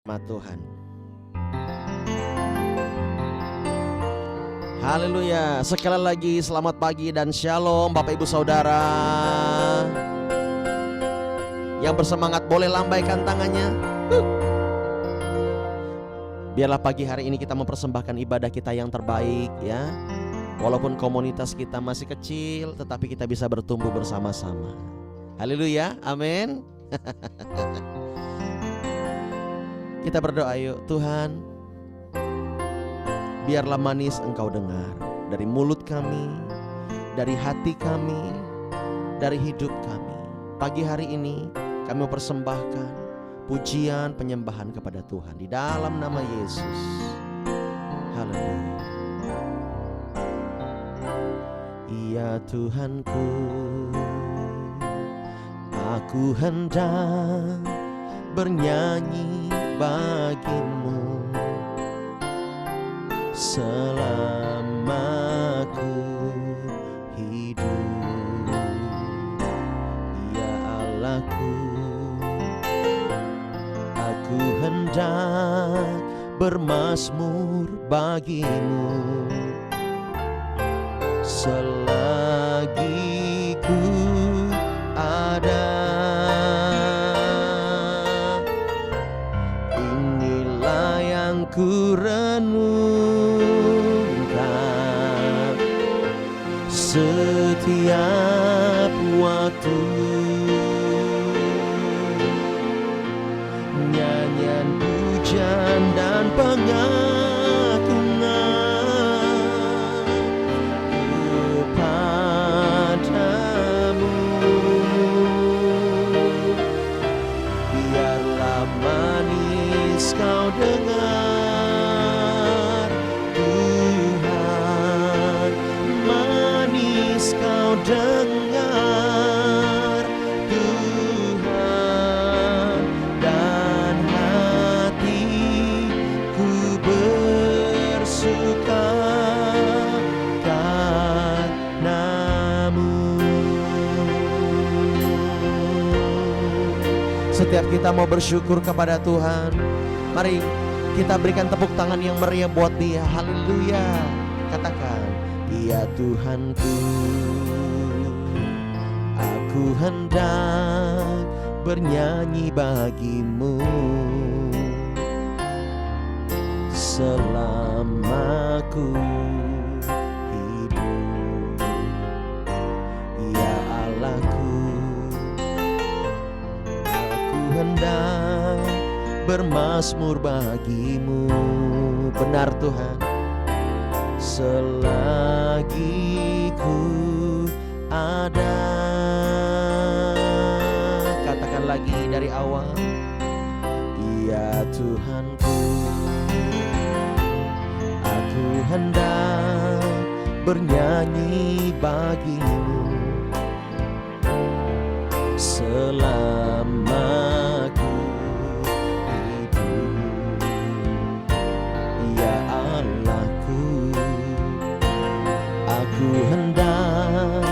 Hikmat Tuhan. Haleluya. Sekali lagi selamat pagi dan shalom Bapak Ibu Saudara. Yang bersemangat boleh lambaikan tangannya. Biarlah pagi hari ini kita mempersembahkan ibadah kita yang terbaik ya. Walaupun komunitas kita masih kecil, tetapi kita bisa bertumbuh bersama-sama. Haleluya, amin. Kita berdoa yuk. Tuhan, biarlah manis Engkau dengar dari mulut kami, dari hati kami, dari hidup kami. Pagi hari ini kami mempersembahkan pujian penyembahan kepada Tuhan di dalam nama Yesus. Haleluya. Ya Tuhanku, aku hendak bernyanyi bagimu selama ku hidup. Ya Allahku, aku hendak bermazmur bagimu selagi ku ada. Inilah yang ku renungkan setiap waktu. Nyanyian pujian dan pengagungan kepadamu. Biarlah manis kau dengar Tuhan, manis kau dengar Tuhan, dan hatiku bersuka karenamu. Setiap kita mau bersyukur kepada Tuhan, mari kita berikan tepuk tangan yang meriah buat Dia. Haleluya. Katakan, ya Tuhanku, aku hendak bernyanyi bagimu selama ku hidup. Ya Allahku, aku hendak bermazmur bagimu. Benar Tuhan, selagi ku ada. Katakan lagi dari awal. Ya Tuhanku, aku hendak bernyanyi bagimu selama ku hidup. Ya Allahku, aku hendak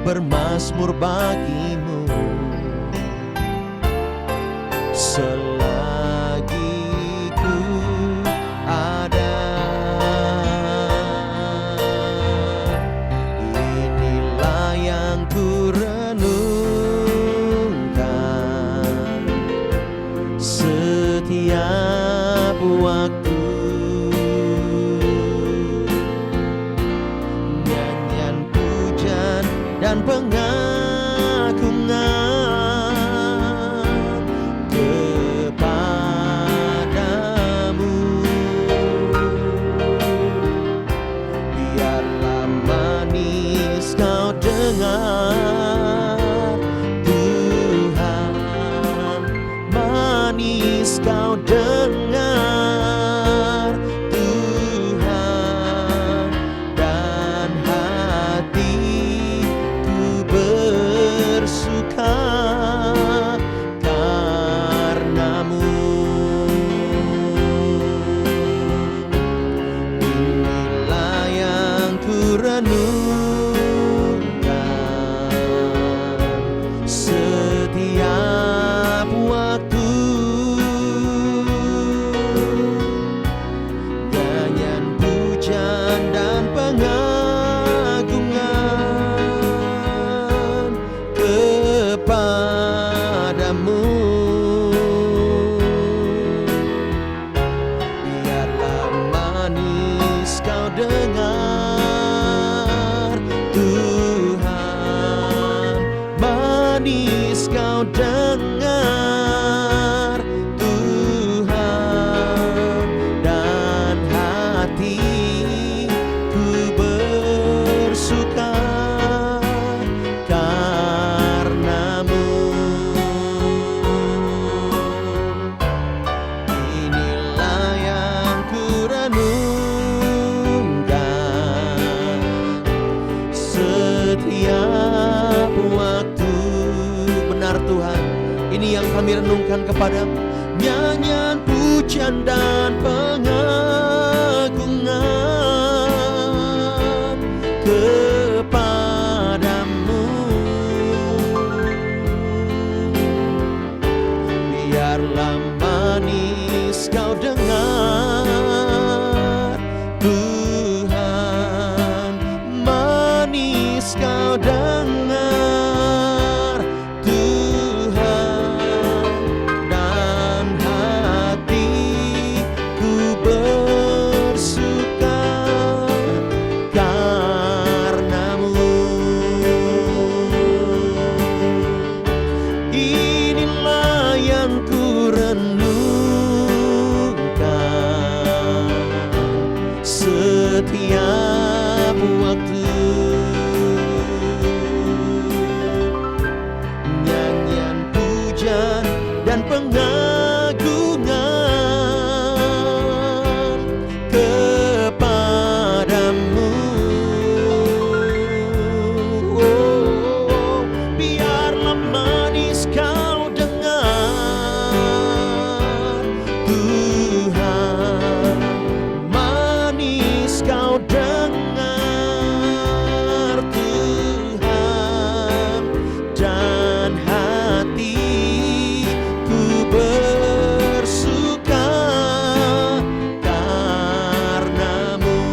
bermazmur bagimu selagi ku ada. Inilah yang ku renungkan setiap waktu. Nyanyian pujian dan pengagungan kepadamu. Biarlah manis kau dengar Tuhan, manis kau dengar Tuhan, dan hatiku bersuka karenamu. Inilah yang ku renungkan setiap waktu. kami renungkan kepadamu, nyanyian pujian dan pengagungan kepadamu. Biarlah manis kau dengar, Tuhan, manis kau dengar, Tuhan, dan hatiku bersuka karenamu. Inilah yang ku renungkan setiap waktu, nyanyian pujian dan pengagungan kepadamu. Oh, biarlah manis kau dengar, Tuhan, manis kau dengar, Tuhan, dan hatiku bersuka karenamu.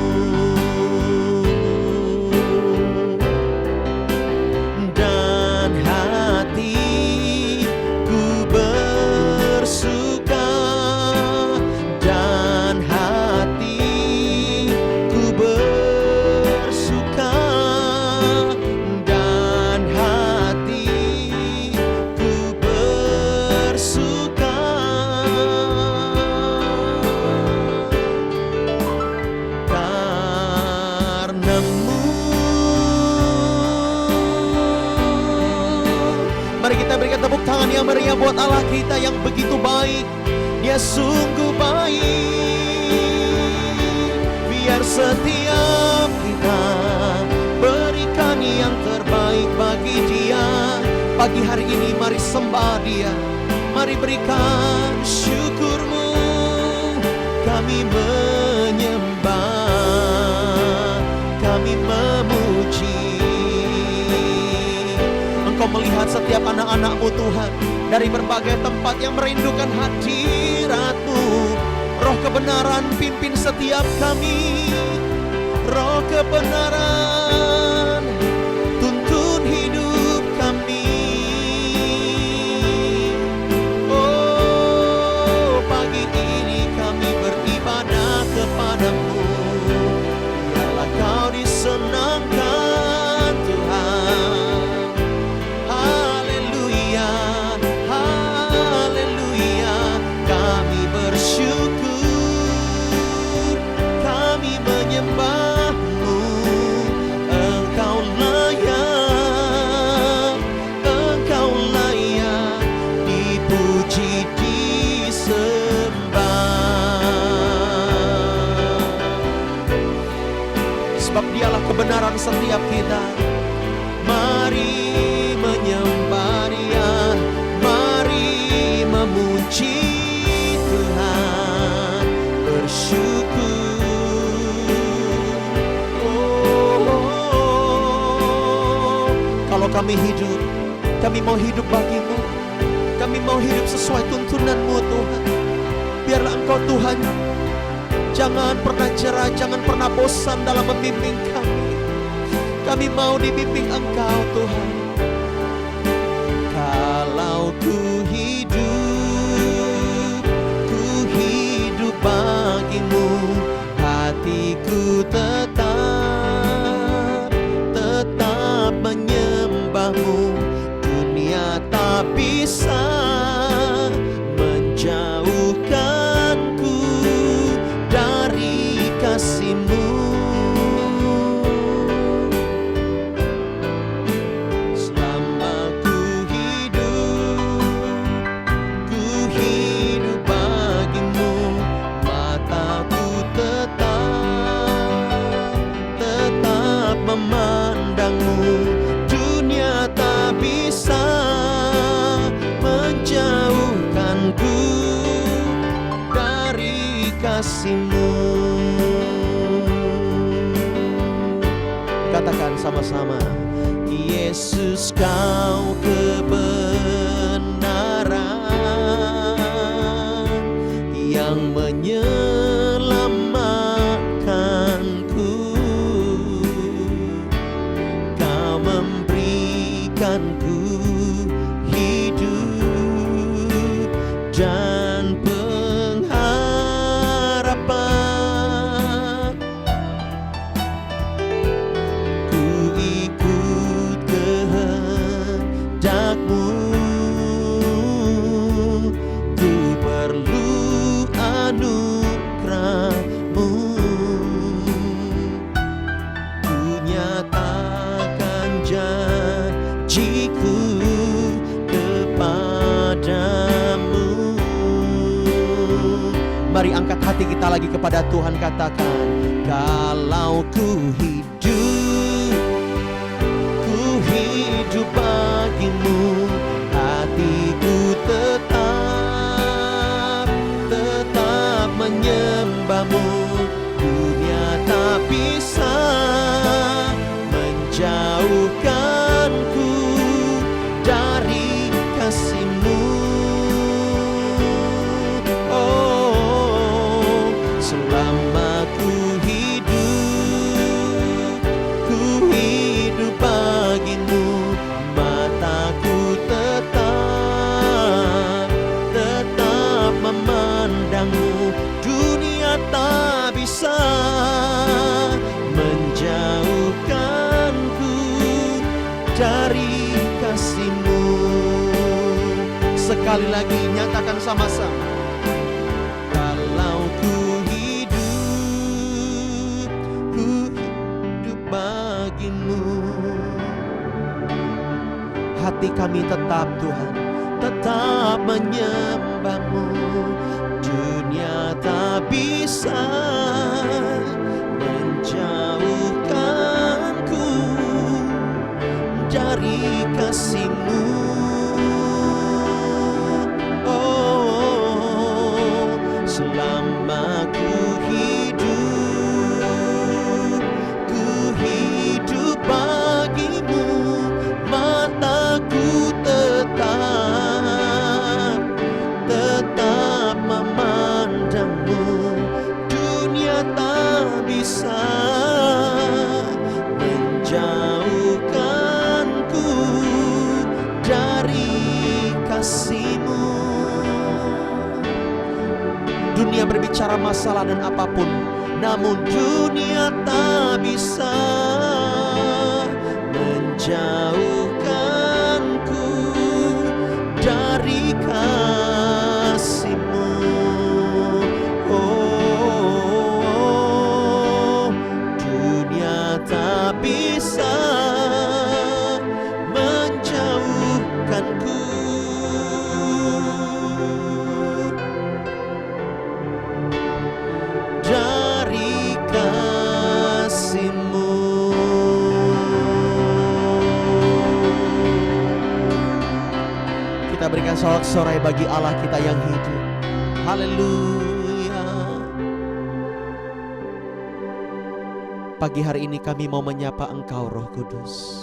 Dan hatiku bersuka, dan hatiku bersuka, dan hatiku bersuka karenamu. Mari kita berikan tepuk tangan yang meriah buat Allah kita yang begitu baik. Dia sungguh baik. Biar setiap kita berikan yang terbaik bagi Dia. Pagi hari ini mari sembah Dia, mari berikan syukur-Mu. Kami menyembah, kami memuji. Engkau melihat setiap anak-anak-Mu Tuhan, dari berbagai tempat yang merindukan hadirat-Mu. Roh kebenaran pimpin setiap kami, roh kebenaran tuntun hidup kami. Oh, pagi ini kami beribadah kepadamu. Biarlah kau disenangkan Tuhan. Haleluya, haleluya. Kami bersyukur, kami menyembah-Mu. Engkau layak, Engkau layak dipuji, disembah. Sebab Dialah kebenaran setiap kita. Mari menyembah Dia, mari memuji Tuhan, bersyukur. Oh, kalau kami hidup, kami mau hidup bagi-Mu, kami mau hidup sesuai tuntunan-Mu Tuhan. Biarlah Engkau Tuhan jangan pernah jera, jangan pernah bosan dalam membimbing kami. Kami mau dibimbing Engkau Tuhan. Kalau ku hidup bagi-Mu, hatiku tetap menyembah-Mu. Dunia tak bisa menjauhkanku dari kasih-Mu. kasih-Mu. Katakan sama-sama, Yesus Kau kebenaran yang menyelamatkanku. Kau memberikanku hidup dan pengharapan. Ku ikut kehendak-Mu, ku perlu anugerah-Mu. Ku nyatakan janjiku kepadamu. Mari angkat hati kita lagi kepada Tuhan, katakan, kalau ku hidup bagi-Mu, hatiku tetap menyembah-Mu. Dunia tak bisa menjauhkanku dari kasih-Mu. Oh, selama ku hidup bagi-Mu, mataku tetap memandang-Mu. Dunia tak bisa menjauhkanku dari kasih-Mu. Sekali lagi nyatakan sama-sama, kalau ku hidup bagi-Mu. Hati kami tetap, Tuhan, tetap menyembah-Mu. Dunia tak bisa menjauhkanku dari kasih-Mu. Oh, selama ku hidup bagi-Mu, mataku tetap memandang-Mu. Dunia tak bisa menjauhkanku dari kasih-Mu. Dunia berbicara masalah dan apapun, namun dunia tak bisa menjauhkanku dari kasih-Mu. Oh, dunia tak bisa menjauhkanku dari kasih-Mu. Kita berikan sorak-sorai bagi Allah kita yang hidup. Haleluya. Pagi hari ini kami mau menyapa Engkau, Roh Kudus.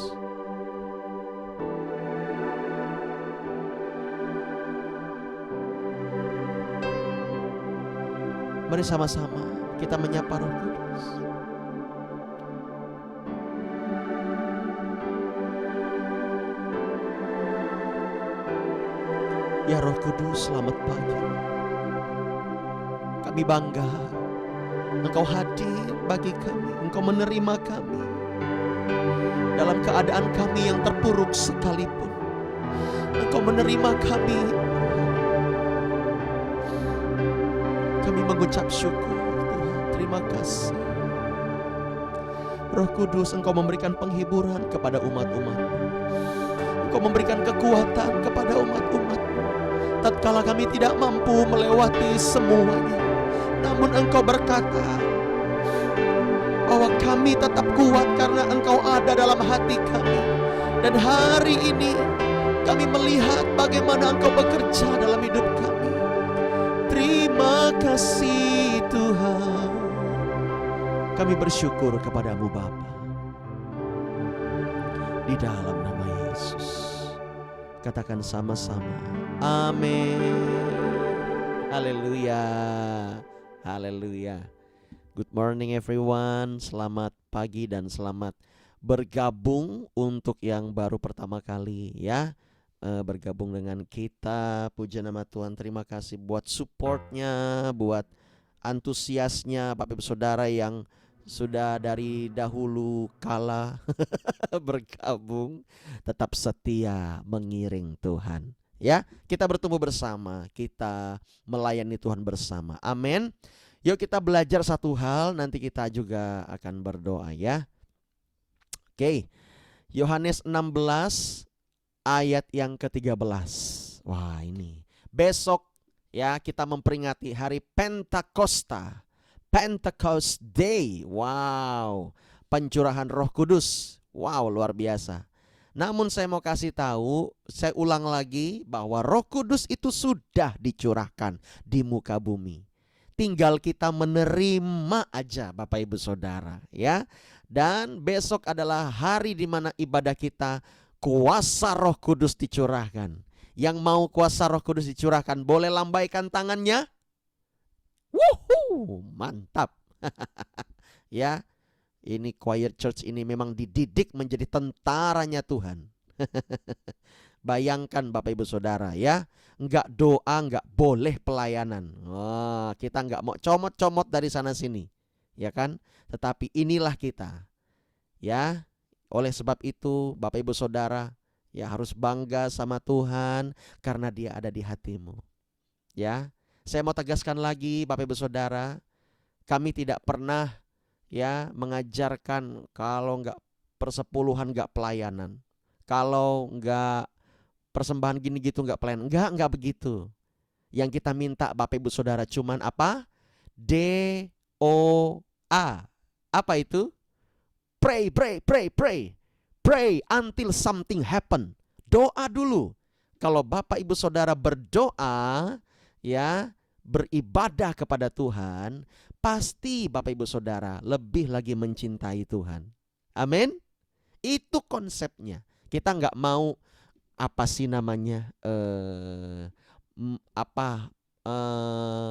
Mari sama-sama kita menyapa Roh Kudus. Ya Roh Kudus, selamat pagi. Kami bangga Engkau hadir bagi kami, Engkau menerima kami dalam keadaan kami yang terpuruk sekalipun. Engkau menerima kami. Kami mengucap syukur, Tuhan, terima kasih. Roh Kudus, Engkau memberikan penghiburan kepada umat-Umat. Engkau memberikan kekuatan kepada umat-Umat. Tatkala kami tidak mampu melewati semuanya, namun Engkau berkata bahwa kami tetap kuat karena Engkau ada dalam hati kami. Dan hari ini kami melihat bagaimana Engkau bekerja dalam hidup kami. Terima kasih Tuhan. Kami bersyukur kepadamu Bapa. Di dalam nama Yesus. Katakan sama-sama. Amin. Haleluya. Haleluya. Good morning everyone. Selamat pagi dan selamat bergabung untuk yang baru pertama kali ya. Bergabung dengan kita. Puja nama Tuhan. Terima kasih buat supportnya, buat antusiasnya Bapak Ibu Saudara yang sudah dari dahulu kala bergabung, tetap setia mengiring Tuhan. Ya, kita bertumbuh bersama, kita melayani Tuhan bersama. Amin. Yuk kita belajar satu hal, nanti kita juga akan berdoa ya. Oke. Yohanes 16 ayat yang ke-13. Wah, ini besok ya kita memperingati hari Pentakosta. Pentecost Day. Wow, pencurahan Roh Kudus. Wow, luar biasa. Namun saya mau kasih tahu, saya ulang lagi bahwa Roh Kudus itu sudah dicurahkan di muka bumi. Tinggal kita menerima aja Bapak Ibu Saudara ya. Dan besok adalah hari di mana ibadah kita kuasa Roh Kudus dicurahkan. Yang mau kuasa Roh Kudus dicurahkan boleh lambaikan tangannya. Wuhu, mantap. Ya, ini Choir Church ini memang dididik menjadi tentaranya Tuhan. Bayangkan Bapak Ibu Saudara ya, enggak doa enggak boleh pelayanan. Wah, kita enggak mau comot-comot dari sana sini, ya kan? Tetapi inilah kita, ya. Oleh sebab itu Bapak Ibu Saudara ya harus bangga sama Tuhan karena Dia ada di hatimu, ya. Saya mau tegaskan lagi Bapak Ibu Saudara, kami tidak pernah ya mengajarkan kalau enggak persepuluhan enggak pelayanan. Kalau enggak persembahan gini gitu enggak pelayanan. Enggak begitu. Yang kita minta Bapak Ibu Saudara cuman apa? DOA. Apa itu? Pray. Pray until something happen. Doa dulu. Kalau Bapak Ibu Saudara berdoa ya, beribadah kepada Tuhan, pasti Bapak Ibu Saudara lebih lagi mencintai Tuhan. Amin. Itu konsepnya. Kita nggak mau apa sih namanya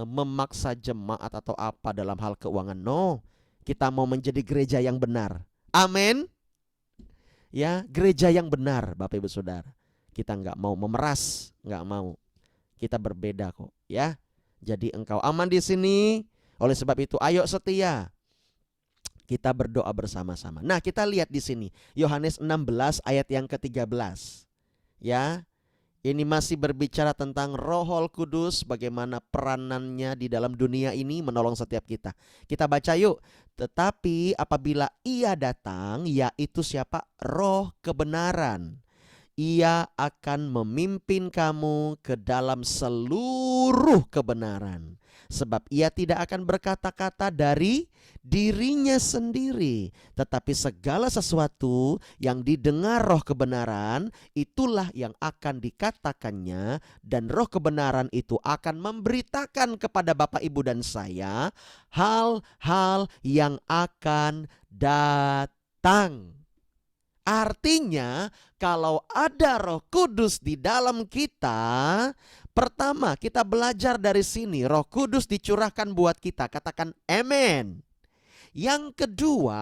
memaksa jemaat atau apa dalam hal keuangan. No, kita mau menjadi gereja yang benar. Amin. Ya, gereja yang benar Bapak Ibu Saudara. Kita nggak mau memeras, nggak mau. Kita berbeda kok ya. Jadi engkau aman di sini. Oleh sebab itu ayo setia. Kita berdoa bersama-sama. Nah, kita lihat di sini Yohanes 16 ayat yang ke-13. Ya. Ini masih berbicara tentang Roh Kudus, bagaimana peranannya di dalam dunia ini menolong setiap kita. Kita baca yuk. Tetapi apabila Ia datang, yaitu siapa? Roh kebenaran. Ia akan memimpin kamu ke dalam seluruh kebenaran. Sebab ia tidak akan berkata-kata dari dirinya sendiri. Tetapi segala sesuatu yang didengar Roh kebenaran, itulah yang akan dikatakannya. Dan Roh kebenaran itu akan memberitakan kepada Bapak, Ibu, dan saya hal-hal yang akan datang. Artinya kalau ada Roh Kudus di dalam kita, pertama kita belajar dari sini, Roh Kudus dicurahkan buat kita. Katakan amen. Yang kedua,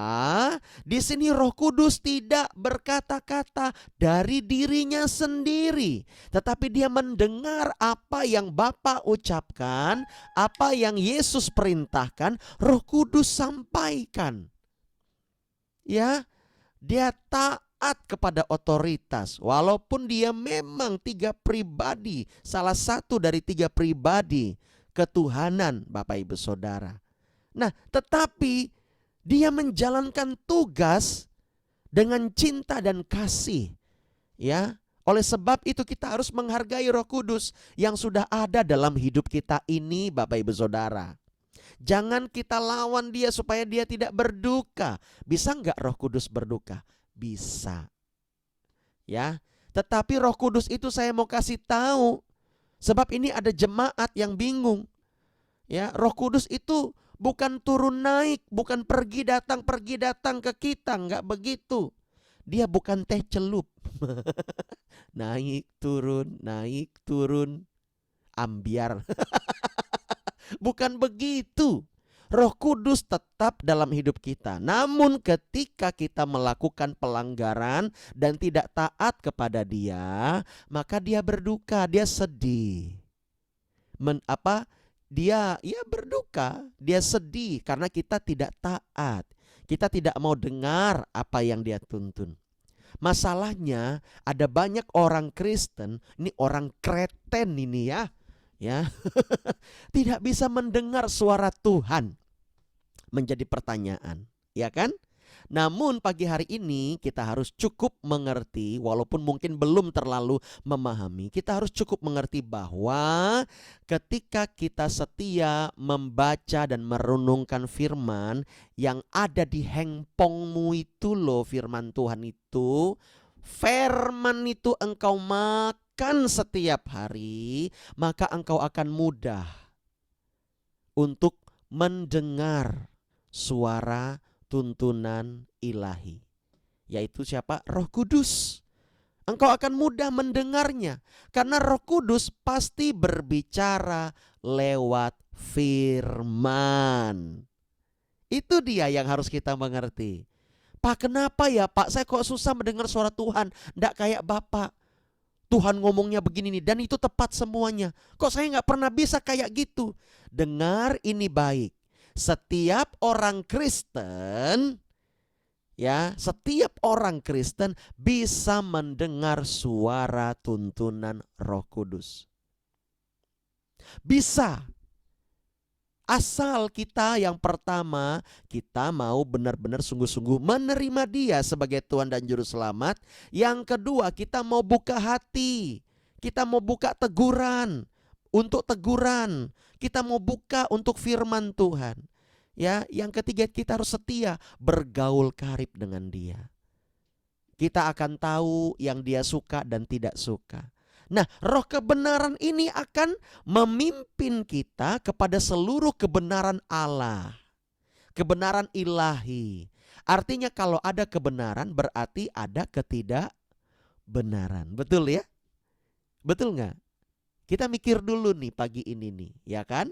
di sini Roh Kudus tidak berkata-kata dari dirinya sendiri, tetapi dia mendengar apa yang Bapa ucapkan, apa yang Yesus perintahkan, Roh Kudus sampaikan. Ya, dia taat kepada otoritas. Walaupun dia memang 3 pribadi, salah satu dari 3 pribadi ketuhanan Bapak Ibu Saudara. Nah, tetapi dia menjalankan tugas dengan cinta dan kasih. Ya, oleh sebab itu kita harus menghargai Roh Kudus yang sudah ada dalam hidup kita ini Bapak Ibu Saudara. Jangan kita lawan dia supaya dia tidak berduka. Bisa enggak Roh Kudus berduka? Bisa. Ya, tetapi Roh Kudus itu saya mau kasih tahu. Sebab ini ada jemaat yang bingung. Ya, Roh Kudus itu Bukan turun naik, bukan pergi datang ke kita, enggak begitu. Dia bukan teh celup. Naik turun, ambiar. Bukan begitu. Roh Kudus tetap dalam hidup kita. Namun ketika kita melakukan pelanggaran dan tidak taat kepada Dia, maka Dia berduka, Dia sedih. Dia berduka, Dia sedih karena kita tidak taat. Kita tidak mau dengar apa yang Dia tuntun. Masalahnya ada banyak orang Kristen, ini orang Kreten ini ya. Tidak bisa mendengar suara Tuhan. Menjadi pertanyaan, ya kan? Namun pagi hari ini kita harus cukup mengerti, walaupun mungkin belum terlalu memahami, kita harus cukup mengerti bahwa ketika kita setia membaca dan merenungkan firman yang ada di handphonemu itu loh, firman Tuhan itu, firman itu engkau makan setiap hari, maka engkau akan mudah untuk mendengar suara tuntunan ilahi, yaitu siapa? Roh Kudus. Engkau akan mudah mendengarnya karena Roh Kudus pasti berbicara lewat firman. Itu dia yang harus kita mengerti. Pak, kenapa ya Pak, saya kok susah mendengar suara Tuhan, nggak kayak Bapak. Tuhan ngomongnya begini nih dan itu tepat semuanya. Kok saya nggak pernah bisa kayak gitu? Dengar ini baik. Setiap orang Kristen, setiap orang Kristen bisa mendengar suara tuntunan Roh Kudus. Bisa. Asal kita yang pertama, kita mau benar-benar sungguh-sungguh menerima Dia sebagai Tuhan dan Juru Selamat. Yang kedua, kita mau buka hati. Kita mau buka teguran. Untuk teguran. Kita mau buka untuk firman Tuhan. Yang ketiga, kita harus setia bergaul karib dengan Dia. Kita akan tahu yang Dia suka dan tidak suka. Nah, roh kebenaran ini akan memimpin kita kepada seluruh kebenaran Allah. Kebenaran ilahi. Artinya kalau ada kebenaran berarti ada ketidakbenaran. Betul ya? Betul nggak? Kita mikir dulu nih pagi ini nih, ya kan?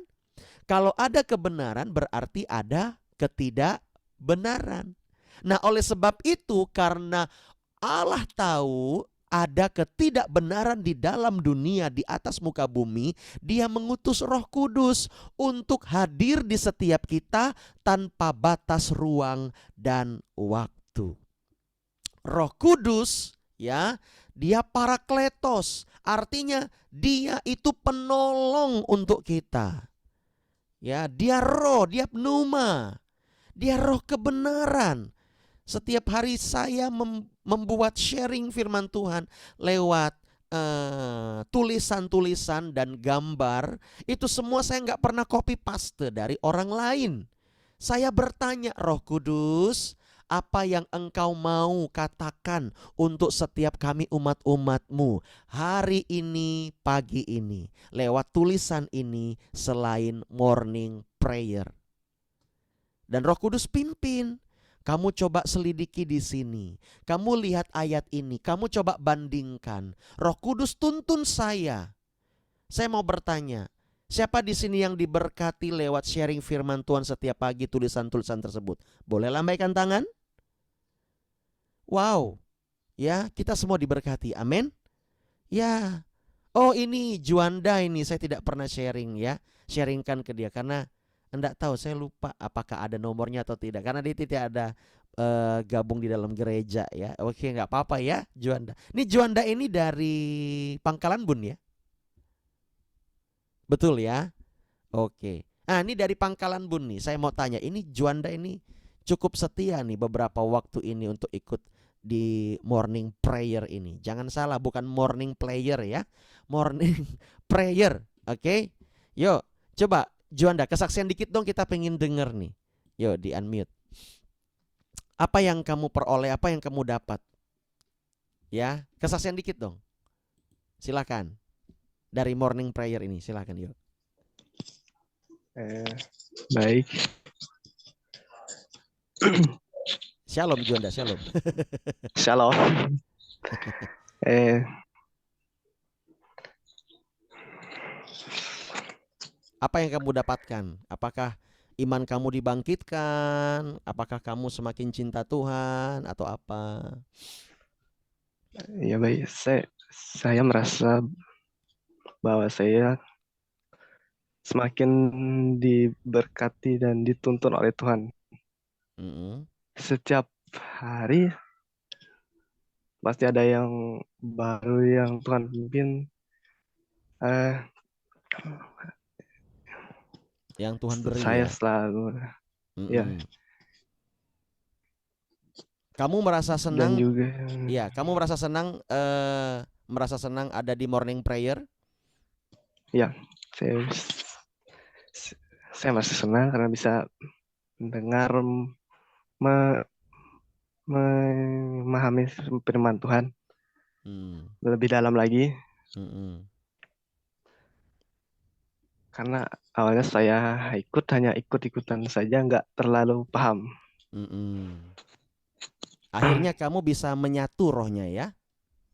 Kalau ada kebenaran berarti ada ketidakbenaran. Nah, oleh sebab itu karena Allah tahu ada ketidakbenaran di dalam dunia, di atas muka bumi, Dia mengutus Roh Kudus untuk hadir di setiap kita tanpa batas ruang dan waktu. Roh Kudus, Dia parakletos, artinya Dia itu penolong untuk kita. Dia roh, Dia pneuma, Dia roh kebenaran. Setiap hari saya membuat sharing firman Tuhan lewat tulisan-tulisan dan gambar. Itu semua saya nggak pernah copy paste dari orang lain. Saya bertanya, Roh Kudus, apa yang Engkau mau katakan untuk setiap kami umat-umat-Mu hari ini, pagi ini, lewat tulisan ini selain morning prayer. Dan Roh Kudus pimpin. Kamu coba selidiki di sini. Kamu lihat ayat ini. Kamu coba bandingkan. Roh Kudus tuntun saya. Saya mau bertanya, siapa di sini yang diberkati lewat sharing firman Tuhan setiap pagi tulisan-tulisan tersebut? Boleh lambaikan tangan? Wow. Kita semua diberkati. Amin. Oh, ini Juanda ini saya tidak pernah sharing Sharingkan ke dia karena enggak tahu, saya lupa apakah ada nomornya atau tidak karena dia tidak ada gabung di dalam gereja Oke, nggak apa-apa Juanda. Ini Juanda ini dari Pangkalan Bun ya? Betul ya? Oke. Nah, ini dari Pangkalan Bun nih. Saya mau tanya, ini Juanda ini cukup setia nih beberapa waktu ini untuk ikut di morning prayer ini. Jangan salah, bukan morning player ya. Morning prayer. Oke? Yuk, coba Juanda, kesaksian dikit dong, kita pengen denger nih. Yuk, di unmute. Apa yang kamu peroleh, apa yang kamu dapat? Kesaksian dikit dong. Silakan. Dari morning prayer ini, silakan yuk. Baik. Shalom Juanda, shalom. Shalom. Apa yang kamu dapatkan? Apakah iman kamu dibangkitkan? Apakah kamu semakin cinta Tuhan atau apa? Ya baik, saya merasa bahwa saya semakin diberkati dan dituntun oleh Tuhan. Setiap hari pasti ada yang baru yang Tuhan pimpin. Yang Tuhan beri Saya ya. selalu ya. Kamu merasa senang? Dan juga ya, kamu merasa senang ada di morning prayer? Ya, saya masih senang karena bisa mendengar memahami firman Tuhan lebih dalam lagi. Karena awalnya saya hanya ikut-ikutan saja, nggak terlalu paham. Akhirnya kamu bisa menyatu rohnya ya?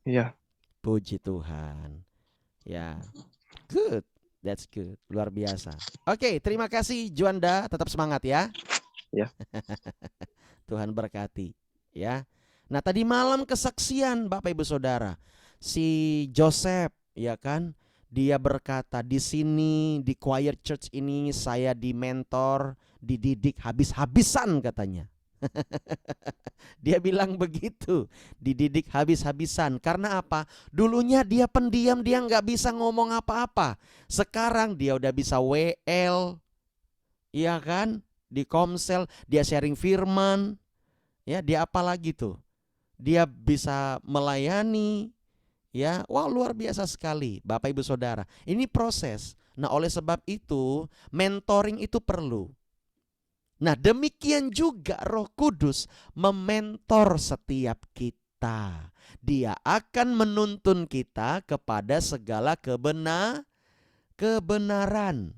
Iya. Puji Tuhan. Ya, good. That's good. Luar biasa. Oke, terima kasih Juanda. Tetap semangat ya. Ya. Tuhan berkati. Ya. Nah, tadi malam kesaksian Bapak Ibu Saudara. Si Joseph, ya kan? Dia berkata, di sini di choir church ini saya dimentor, dididik habis-habisan katanya. Dia bilang begitu, dididik habis-habisan. Karena apa? Dulunya dia pendiam, dia nggak bisa ngomong apa-apa. Sekarang dia udah bisa WL, iya kan? Di Komsel dia sharing firman, ya dia apa lagi tuh? Dia bisa melayani, ya. Wah, luar biasa sekali Bapak Ibu Saudara. Ini proses. Nah, oleh sebab itu mentoring itu perlu. Nah, demikian juga Roh Kudus mementor setiap kita. Dia akan menuntun kita kepada segala kebenaran,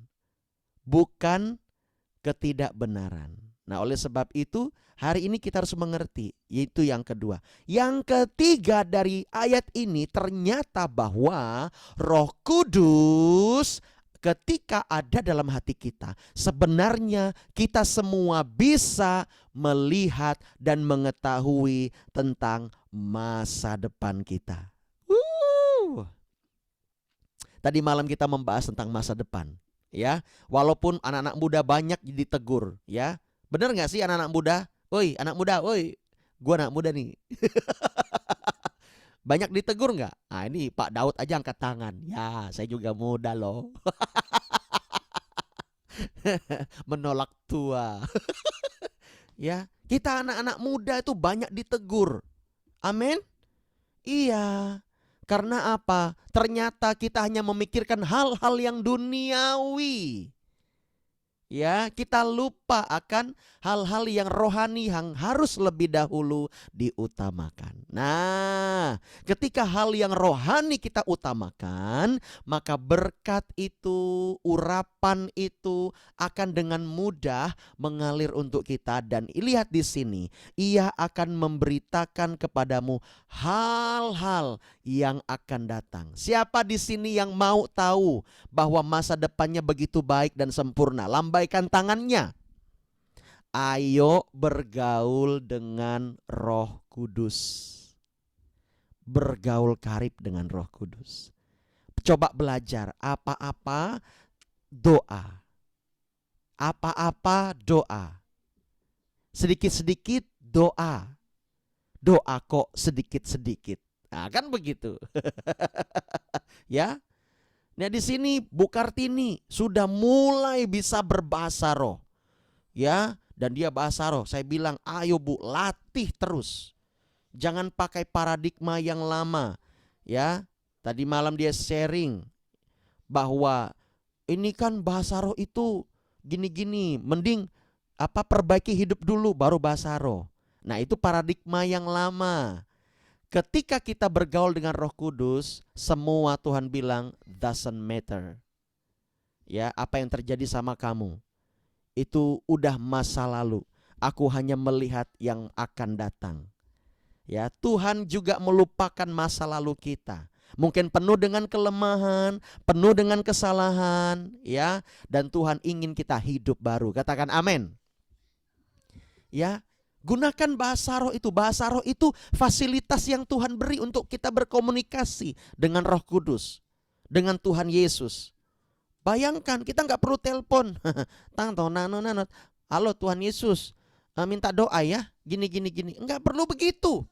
bukan ketidakbenaran. Nah, oleh sebab itu hari ini kita harus mengerti, yaitu yang kedua. Yang ketiga dari ayat ini ternyata bahwa Roh Kudus ketika ada dalam hati kita, sebenarnya kita semua bisa melihat dan mengetahui tentang masa depan kita. Tadi malam kita membahas tentang masa depan, ya. Walaupun anak-anak muda banyak ditegur, ya. Benar nggak sih anak-anak muda? Woi, anak muda, woi. Gua anak muda nih. Banyak ditegur nggak? Nah, ini Pak Daud aja angkat tangan. Ya, saya juga muda loh. Menolak tua. Ya, kita anak-anak muda itu banyak ditegur. Amin. Iya. Karena apa? Ternyata kita hanya memikirkan hal-hal yang duniawi. Ya, kita lupa akan hal-hal yang rohani yang harus lebih dahulu diutamakan. Nah, ketika hal yang rohani kita utamakan, maka berkat itu, urapan itu akan dengan mudah mengalir untuk kita. Dan lihat di sini, Ia akan memberitakan kepadamu hal-hal yang akan datang. Siapa di sini yang mau tahu bahwa masa depannya begitu baik dan sempurna? Lambaikan tangannya. Ayo bergaul dengan Roh Kudus. Bergaul karib dengan Roh Kudus. Coba belajar apa-apa doa. Apa-apa doa. Sedikit-sedikit doa. Doa kok sedikit-sedikit. Nah, kan begitu. Ya. Nah, di sini Bu Kartini sudah mulai bisa berbahasa roh. Ya, dan dia bahasa roh. Saya bilang, ayo Bu, latih terus. Jangan pakai paradigma yang lama. Ya, tadi malam dia sharing bahwa ini kan bahasa roh itu gini-gini, mending perbaiki hidup dulu baru bahasa roh. Nah, itu paradigma yang lama. Ketika kita bergaul dengan Roh Kudus, semua Tuhan bilang doesn't matter. Ya, apa yang terjadi sama kamu itu udah masa lalu. Aku hanya melihat yang akan datang. Ya, Tuhan juga melupakan masa lalu kita. Mungkin penuh dengan kelemahan, penuh dengan kesalahan, ya, dan Tuhan ingin kita hidup baru. Katakan amin. Ya, gunakan bahasa roh itu. Bahasa roh itu fasilitas yang Tuhan beri untuk kita berkomunikasi dengan Roh Kudus, dengan Tuhan Yesus. Bayangkan kita nggak perlu telepon. Halo Tuhan Yesus, minta doa ya, gini. Nggak perlu begitu.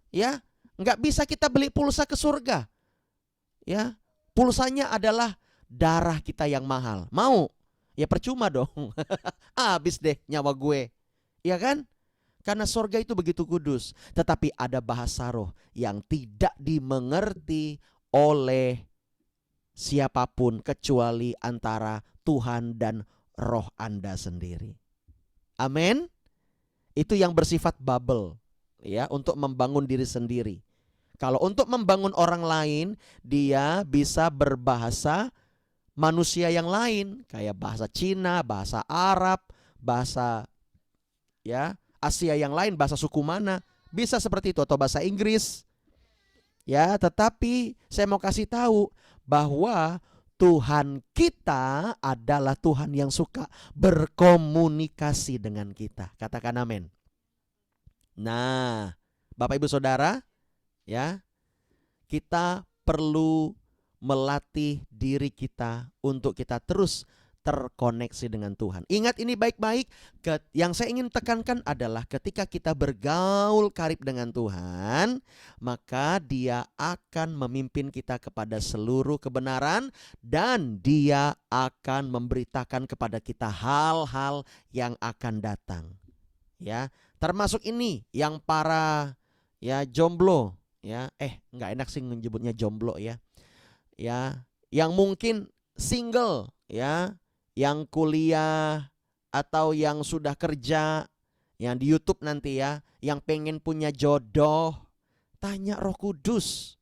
Ya, nggak bisa kita beli pulsa ke surga. Ya, pulsanya adalah darah kita yang mahal. Mau? Ya percuma dong. Habis deh nyawa gue. Ya kan? Karena surga itu begitu kudus. Tetapi ada bahasa roh yang tidak dimengerti oleh siapapun kecuali antara Tuhan dan roh Anda sendiri. Amin. Itu yang bersifat bubble, ya, untuk membangun diri sendiri. Kalau untuk membangun orang lain, dia bisa berbahasa manusia yang lain, kayak bahasa Cina, bahasa Arab, bahasa ya Asia yang lain, bahasa suku mana, bisa seperti itu, atau bahasa Inggris. Ya, tetapi saya mau kasih tahu bahwa Tuhan kita adalah Tuhan yang suka berkomunikasi dengan kita. Katakan amin. Nah, Bapak Ibu Saudara, ya, kita perlu melatih diri kita untuk kita terus terkoneksi dengan Tuhan. Ingat ini baik-baik. Yang saya ingin tekankan adalah ketika kita bergaul karib dengan Tuhan, maka Dia akan memimpin kita kepada seluruh kebenaran dan Dia akan memberitakan kepada kita hal-hal yang akan datang. Ya, termasuk ini yang para jomblo, ya, nggak enak sih menyebutnya jomblo, ya. Ya, yang mungkin single, ya, yang kuliah atau yang sudah kerja, yang di YouTube nanti, ya, yang pengen punya jodoh, tanya Roh Kudus.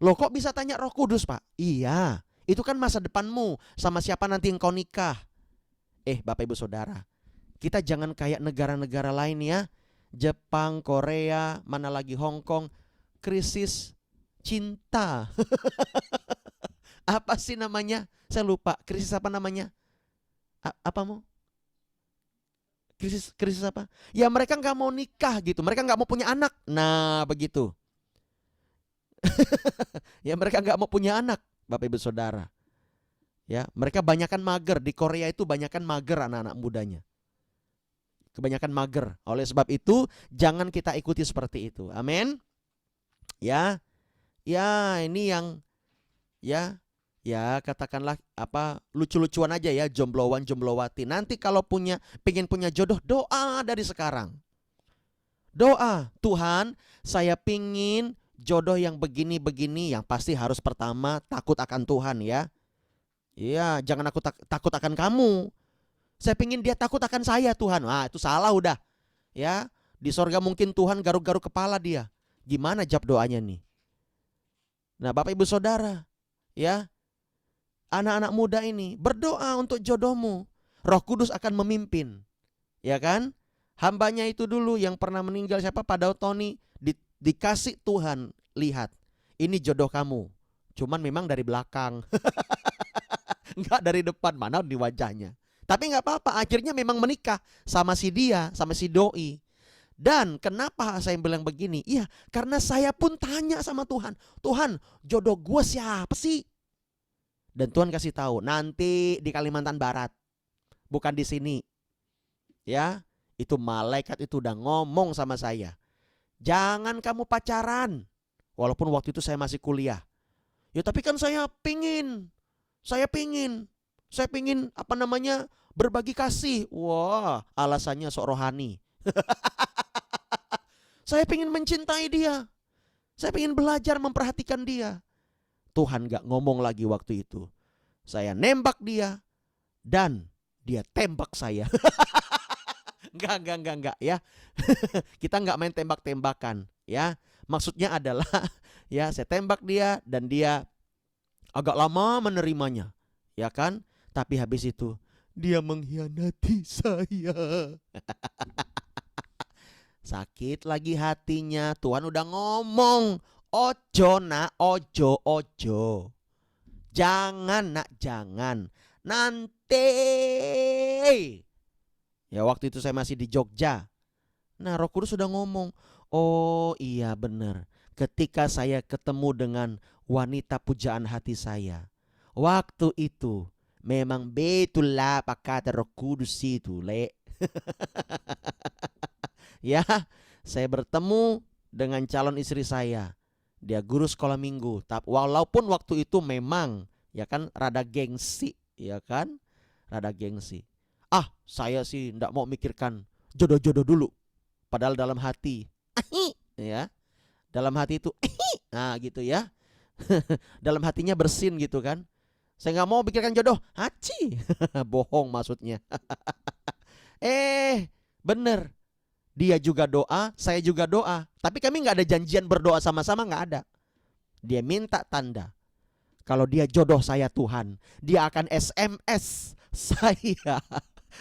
Loh, kok bisa tanya Roh Kudus, Pak? Iya, itu kan masa depanmu, sama siapa nanti engkau nikah. Bapak Ibu Saudara, kita jangan kayak negara-negara lain, ya. Jepang, Korea, mana lagi Hong Kong, krisis cinta. Apa sih namanya? Saya lupa. Krisis apa namanya? Apa mau? Krisis apa? Ya mereka nggak mau nikah gitu. Mereka nggak mau punya anak. Nah begitu. Ya mereka nggak mau punya anak, Bapak Ibu Saudara. Ya, mereka banyakan mager. Di Korea itu banyakan mager anak-anak mudanya. Kebanyakan mager. Oleh sebab itu jangan kita ikuti seperti itu. Amin. Ya. Ya, ini yang ya katakanlah lucu-lucuan aja, ya, jomblowan jomblowati. Nanti kalau pengen punya jodoh, doa dari sekarang. Doa, Tuhan, saya pingin jodoh yang begini-begini. Yang pasti harus pertama takut akan Tuhan, ya. Iya, jangan aku takut akan kamu. Saya pingin dia takut akan saya, Tuhan. Itu salah udah. Ya, di sorga mungkin Tuhan garuk-garuk kepala dia. Gimana jawab doanya nih? Nah, Bapak Ibu Saudara, ya, anak-anak muda ini berdoa untuk jodohmu. Roh Kudus akan memimpin. Ya kan? Hambanya itu dulu yang pernah meninggal, siapa? Pak Daud Tony, dikasih Tuhan, lihat, ini jodoh kamu. Cuman memang dari belakang. Enggak dari depan, mana di wajahnya. Tapi enggak apa-apa, akhirnya memang menikah sama si dia, sama si doi. Dan kenapa saya bilang begini? Iya, karena saya pun tanya sama Tuhan. Tuhan, jodoh gue siapa sih? Dan Tuhan kasih tahu, nanti di Kalimantan Barat. Bukan di sini. Ya, itu malaikat itu udah ngomong sama saya. Jangan kamu pacaran. Walaupun waktu itu saya masih kuliah. Ya tapi kan saya pingin berbagi kasih. Wah, alasannya sok rohani. Saya pingin mencintai dia. Saya pingin belajar memperhatikan dia. Tuhan gak ngomong lagi waktu itu. Saya nembak dia dan dia tembak saya. Enggak ya. Kita enggak main tembak-tembakan, ya. Maksudnya adalah ya, saya tembak dia dan dia agak lama menerimanya, ya kan? Tapi habis itu Dia mengkhianati saya. Sakit lagi hatinya. Tuhan udah ngomong, ojo nak, ojo, ojo. Jangan nak, jangan. Nanti. Ya waktu itu saya masih di Jogja. Nah Roh Kudus sudah ngomong, oh iya benar. Ketika saya ketemu dengan wanita pujaan hati saya, waktu itu memang betul lah apa kata Roh Kudus itu, le. Ya, saya bertemu dengan calon istri saya. Dia guru sekolah minggu. Tapi walaupun waktu itu memang ya kan rada gengsi, ya kan? Rada gengsi. Ah, saya sih ndak mau mikirkan jodoh-jodoh dulu. Padahal dalam hati, ya, dalam hati itu, nah gitu ya. Dalam hatinya bersin gitu kan. Saya nggak mau pikirkan jodoh, haci, bohong maksudnya. Bener. Dia juga doa, saya juga doa. Tapi kami nggak ada janjian berdoa sama-sama, nggak ada. Dia minta tanda. Kalau dia jodoh saya Tuhan, dia akan SMS saya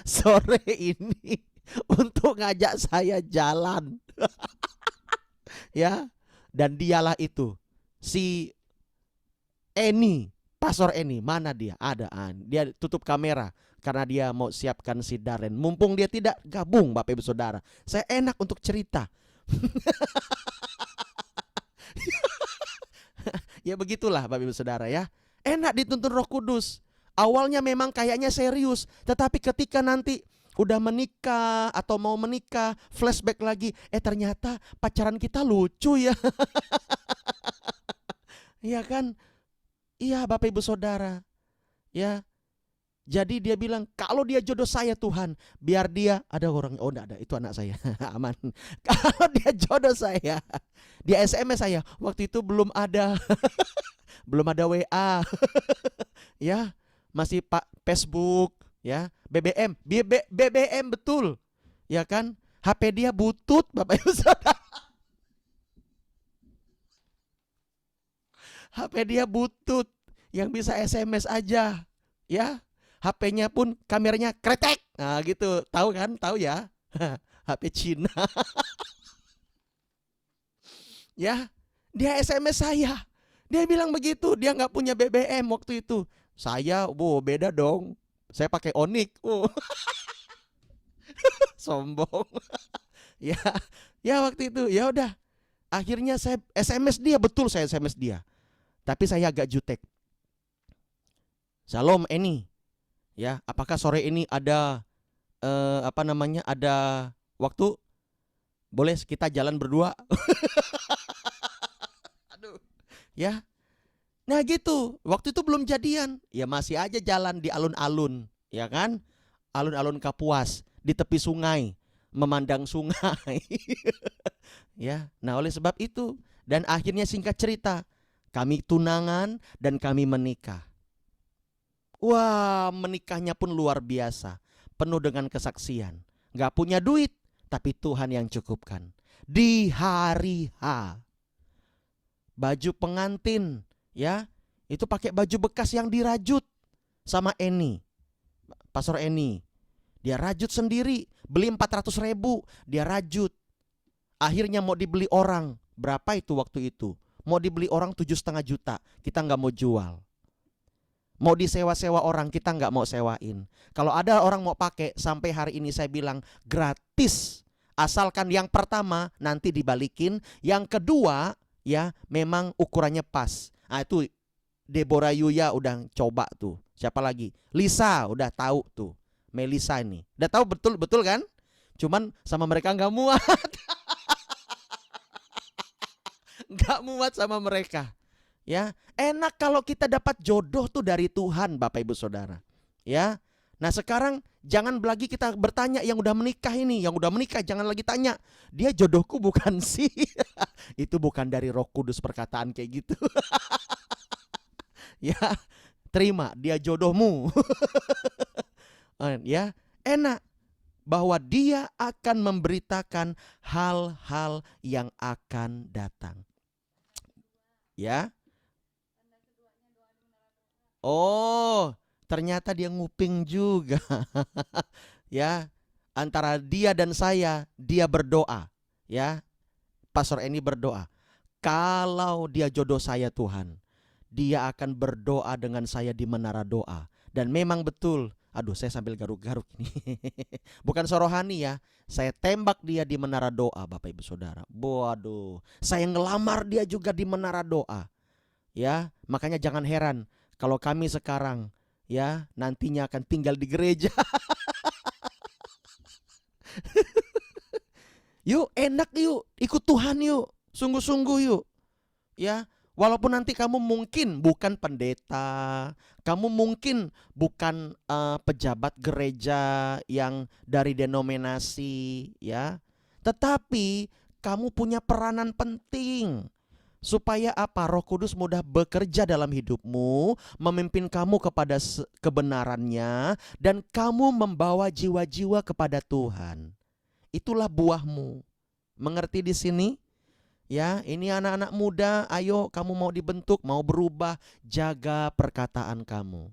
sore ini untuk ngajak saya jalan. Ya, dan dialah itu si Eni, Pastor Eni. Mana dia? Ada. Dia tutup kamera karena dia mau siapkan si Darren. Mumpung dia tidak gabung, Bapak Ibu Saudara, saya enak untuk cerita. Ya begitulah Bapak Ibu Saudara ya. Enak dituntun Roh Kudus. Awalnya memang kayaknya serius, tetapi ketika nanti udah menikah atau mau menikah, flashback lagi, ternyata pacaran kita lucu ya. Iya kan? Iya Bapak Ibu Saudara. Ya. Jadi dia bilang, kalau dia jodoh saya Tuhan, biar dia, ada orang, oh enggak ada, itu anak saya. Aman. Kalau dia jodoh saya, dia SMS saya. Waktu itu belum ada belum ada WA. Ya, masih Pak Facebook, ya, BBM, BBM betul. Ya kan? HP dia butut, Bapak Ibu Saudara. HP dia butut yang bisa SMS aja, ya. HP-nya pun kameranya kretek. Nah, gitu. Tahu kan? Tahu ya? HP Cina. Ya. Dia SMS saya. Dia bilang begitu, dia nggak punya BBM waktu itu. Saya, beda dong. Saya pakai Onyx. Sombong. Ya. Ya waktu itu, ya udah. Akhirnya saya SMS dia, betul saya SMS dia. Tapi saya agak jutek. Shalom Eni. Ya, apakah sore ini ada ada waktu? Boleh kita jalan berdua? Aduh. Ya. Nah gitu, waktu itu belum jadian. Ya masih aja jalan di alun-alun, ya kan? Alun-alun Kapuas, di tepi sungai, memandang sungai. Ya. Nah, oleh sebab itu, dan akhirnya singkat cerita, kami tunangan dan kami menikah. Wah, menikahnya pun luar biasa, penuh dengan kesaksian. Gak punya duit, tapi Tuhan yang cukupkan. Di hari H, baju pengantin, ya, itu pakai baju bekas yang dirajut sama Eni, Pastor Eni. Dia rajut sendiri, beli 400.000, dia rajut. Akhirnya mau dibeli orang, berapa itu waktu itu? Mau dibeli orang 7,5 juta, kita gak mau jual. Mau disewa-sewa orang, kita nggak mau sewain. Kalau ada orang mau pakai, sampai hari ini saya bilang gratis. Asalkan yang pertama nanti dibalikin, yang kedua ya memang ukurannya pas. Nah itu Deborah Yuya udah coba tuh. Siapa lagi? Lisa udah tahu tuh. Melisa ini. Udah tahu betul kan? Cuman sama mereka nggak muat. Nggak muat sama mereka. Ya, enak kalau kita dapat jodoh tuh dari Tuhan, Bapak Ibu Saudara. Ya. Nah, sekarang jangan lagi kita bertanya yang udah menikah ini, yang udah menikah jangan lagi tanya, dia jodohku bukan sih. Itu bukan dari Roh Kudus perkataan kayak gitu. Ya, terima dia jodohmu. Ya, enak bahwa dia akan memberitakan hal-hal yang akan datang. Ya. Oh, ternyata dia nguping juga. Ya, antara dia dan saya, dia berdoa. Ya, Pastor Eni berdoa, kalau dia jodoh saya Tuhan, dia akan berdoa dengan saya di menara doa. Dan memang betul, aduh saya sambil garuk-garuk nih. Bukan sorohani ya, saya tembak dia di menara doa Bapak Ibu Saudara. Waduh, saya ngelamar dia juga di menara doa. Ya, makanya jangan heran kalau kami sekarang ya nantinya akan tinggal di gereja. Yuk, enak yuk, ikut Tuhan yuk, sungguh-sungguh yuk. Ya, walaupun nanti kamu mungkin bukan pendeta, kamu mungkin bukan pejabat gereja yang dari denominasi, ya, tetapi kamu punya peranan penting. Supaya apa? Roh Kudus mudah bekerja dalam hidupmu, memimpin kamu kepada kebenarannya, dan kamu membawa jiwa-jiwa kepada Tuhan. Itulah buahmu. Mengerti di sini? Ya, ini anak-anak muda, ayo kamu mau dibentuk, mau berubah, jaga perkataan kamu.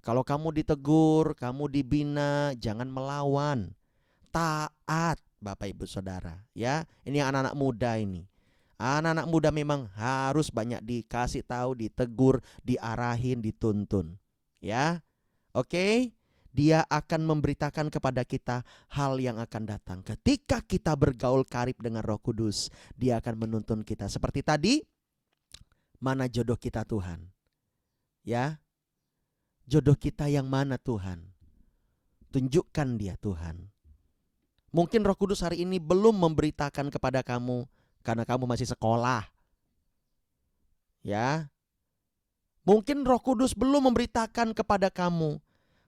Kalau kamu ditegur, kamu dibina, jangan melawan. Taat, Bapak Ibu Saudara. Ya, ini anak-anak muda ini. Anak-anak muda memang harus banyak dikasih tahu, ditegur, diarahin, dituntun. Ya, oke? Dia akan memberitakan kepada kita hal yang akan datang. Ketika kita bergaul karib dengan Roh Kudus, dia akan menuntun kita. Seperti tadi, mana jodoh kita Tuhan? Ya, jodoh kita yang mana Tuhan? Tunjukkan dia Tuhan. Mungkin Roh Kudus hari ini belum memberitakan kepada kamu karena kamu masih sekolah. Ya. Mungkin Roh Kudus belum memberitakan kepada kamu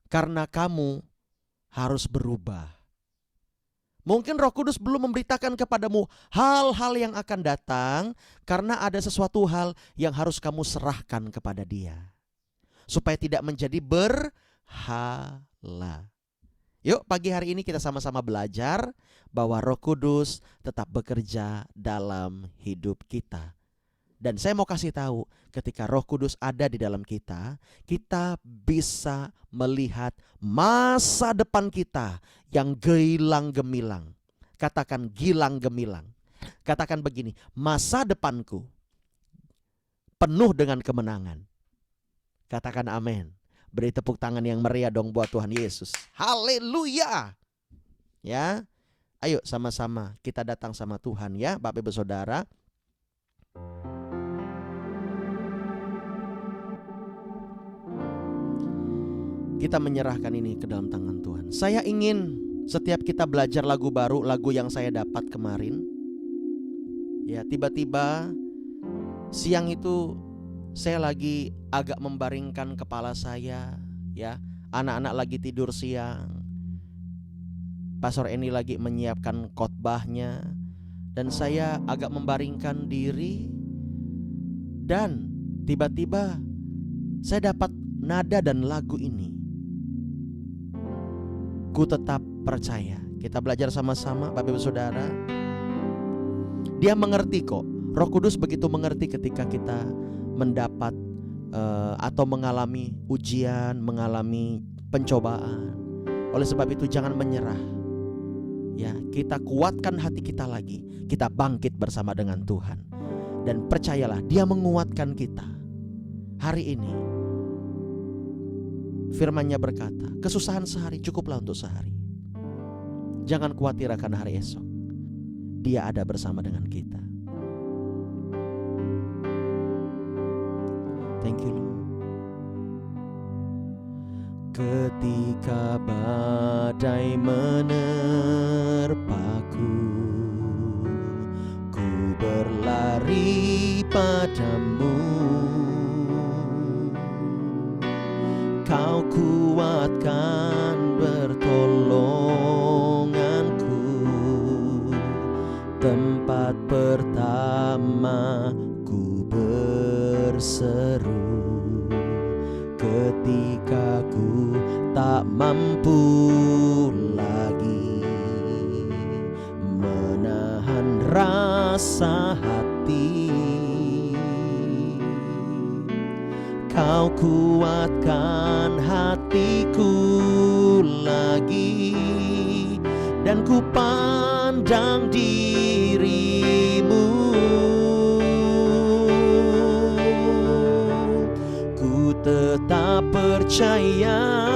karena kamu harus berubah. Mungkin Roh Kudus belum memberitakan kepadamu hal-hal yang akan datang karena ada sesuatu hal yang harus kamu serahkan kepada Dia. Supaya tidak menjadi berhala. Yuk, pagi hari ini kita sama-sama belajar bahwa Roh Kudus tetap bekerja dalam hidup kita. Dan saya mau kasih tahu, ketika Roh Kudus ada di dalam kita, kita bisa melihat masa depan kita yang gilang gemilang. Katakan gilang gemilang. Katakan begini, masa depanku penuh dengan kemenangan. Katakan amin. Beri tepuk tangan yang meriah dong buat Tuhan Yesus. Haleluya. Ya. Ayo sama-sama kita datang sama Tuhan ya, Bapak Ibu Saudara. Kita menyerahkan ini ke dalam tangan Tuhan. Saya ingin setiap kita belajar lagu baru, lagu yang saya dapat kemarin. Ya, tiba-tiba siang itu saya lagi agak membaringkan kepala saya, ya. Anak-anak lagi tidur siang. Pastor Eni lagi menyiapkan khotbahnya dan saya agak membaringkan diri dan tiba-tiba saya dapat nada dan lagu ini. Ku tetap percaya. Kita belajar sama-sama Bapak Ibu Saudara. Dia mengerti kok. Roh Kudus begitu mengerti ketika kita mendapat atau mengalami ujian, mengalami pencobaan. Oleh sebab itu jangan menyerah. Ya, kita kuatkan hati kita lagi. Kita bangkit bersama dengan Tuhan. Dan percayalah, Dia menguatkan kita. Hari ini firman-Nya berkata, kesusahan sehari cukuplah untuk sehari. Jangan khawatir akan hari esok. Dia ada bersama dengan kita. Thank you Lord. Ketika badai menerpaku, ku berlari padamu. Kau kuatkan pertolonganku, tempat pertama ku berseru. Ketika ku tak mampu lagi menahan rasa hati, Kau kuatkan hati dan ku pandang dirimu. Ku tetap percaya,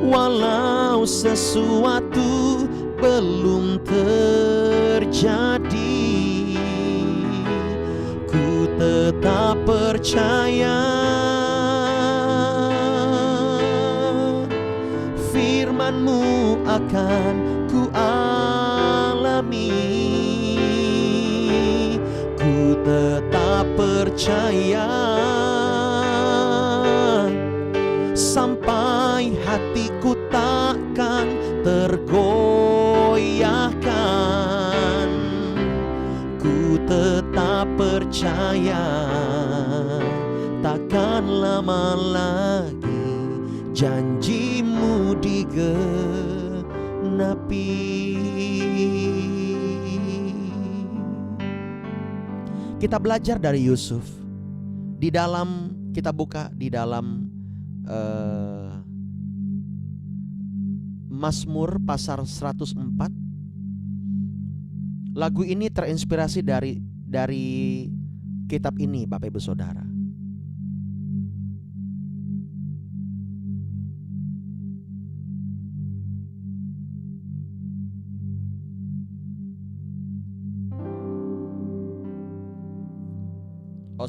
walau sesuatu belum terjadi. Ku tetap percaya, firman-Mu akan ku alami. Ku tetap percaya sampai hatiku takkan tergoyahkan. Ku tetap percaya takkan lama lagi janji-Mu digenapi. Kita belajar dari Yusuf. Di dalam, kita buka di dalam Mazmur pasal 104. Lagu ini terinspirasi dari kitab ini, Bapak Ibu Saudara.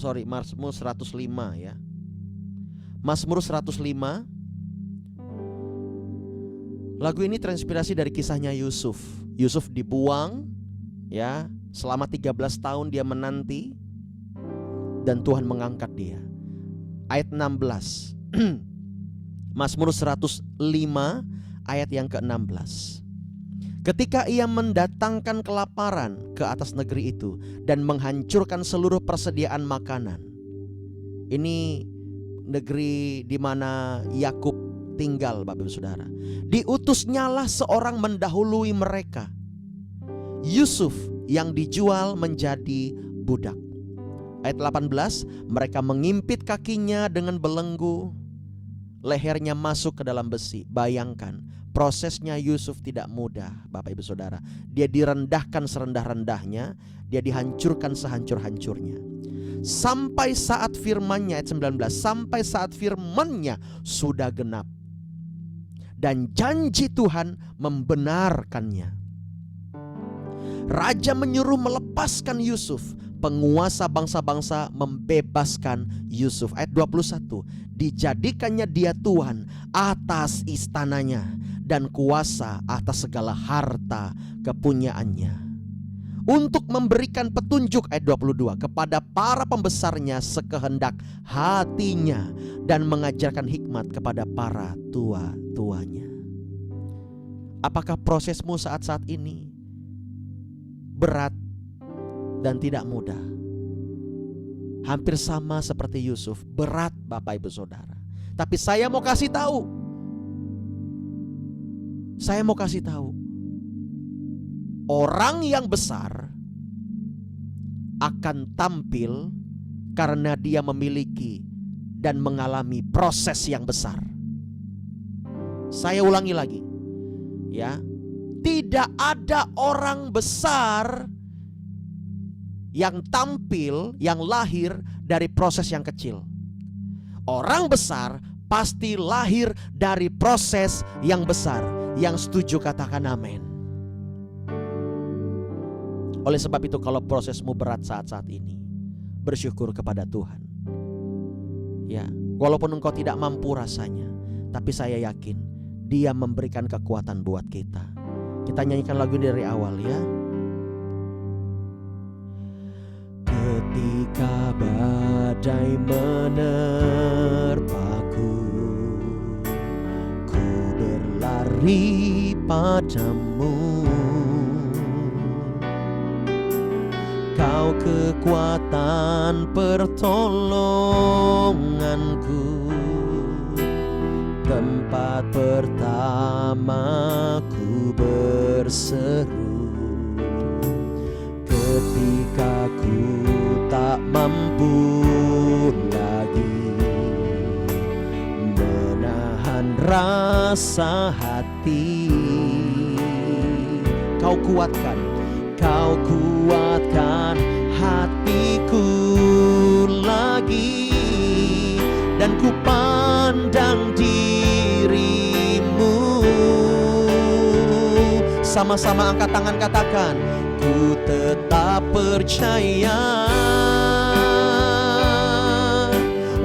Mazmur 105 ya. Mazmur 105. Lagu ini terinspirasi dari kisahnya Yusuf. Yusuf dibuang ya, selama 13 tahun dia menanti dan Tuhan mengangkat dia. Ayat 16. Mazmur 105 ayat yang ke-16. Ketika ia mendatangkan kelaparan ke atas negeri itu dan menghancurkan seluruh persediaan makanan. Ini negeri di mana Yakub tinggal, Bapak Ibu Saudara. Diutusnyalah seorang mendahului mereka, Yusuf yang dijual menjadi budak. Ayat 18, mereka mengimpit kakinya dengan belenggu, lehernya masuk ke dalam besi. Bayangkan, prosesnya Yusuf tidak mudah, Bapak Ibu Saudara. Dia direndahkan serendah-rendahnya, dia dihancurkan sehancur-hancurnya. Sampai saat firman-Nya, ayat 19, sampai saat firman-Nya sudah genap dan janji Tuhan membenarkannya. Raja menyuruh melepaskan Yusuf, penguasa bangsa-bangsa membebaskan Yusuf. Ayat 21, dijadikannya dia Tuhan atas istananya dan kuasa atas segala harta kepunyaannya, untuk memberikan petunjuk, ayat 22, kepada para pembesarnya sekehendak hatinya, dan mengajarkan hikmat kepada para tua-tuanya. Apakah prosesmu saat-saat ini berat dan tidak mudah? Hampir sama seperti Yusuf, berat, Bapak Ibu Saudara. Tapi saya mau kasih tahu, orang yang besar akan tampil karena dia memiliki dan mengalami proses yang besar. Saya ulangi lagi ya, tidak ada orang besar yang tampil, yang lahir dari proses yang kecil. Orang besar pasti lahir dari proses yang besar. Yang setuju katakan amin. Oleh sebab itu, kalau prosesmu berat saat-saat ini, bersyukur kepada Tuhan. Ya, walaupun engkau tidak mampu rasanya, tapi saya yakin Dia memberikan kekuatan buat kita. Kita nyanyikan lagu ini dari awal ya. Ketika badai menerpaku, ku berlari padamu. Kau kekuatan pertolonganku, tempat pertama ku berseru. Ketika ku tak mampu lagi menahan rasa hati. Kau kuatkan hatiku lagi, dan ku pandang dirimu. Sama-sama angkat tangan, katakan, ku tetap percaya.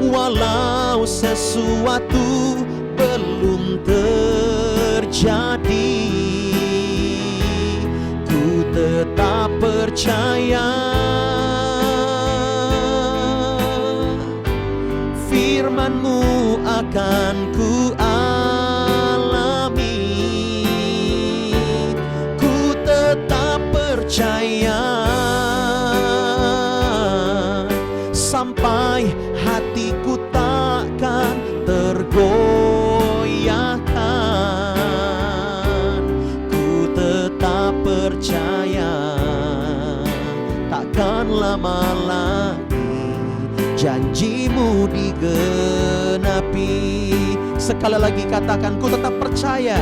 Walau sesuatu belum terjadi, ku tetap percaya. Firman-Mu akan ku alami, ku tetap percaya. Sampai hatiku takkan tergoyahkan, ku tetap percaya. Takkan lama lagi janji-Mu digenapi. Sekali lagi katakan, ku tetap percaya.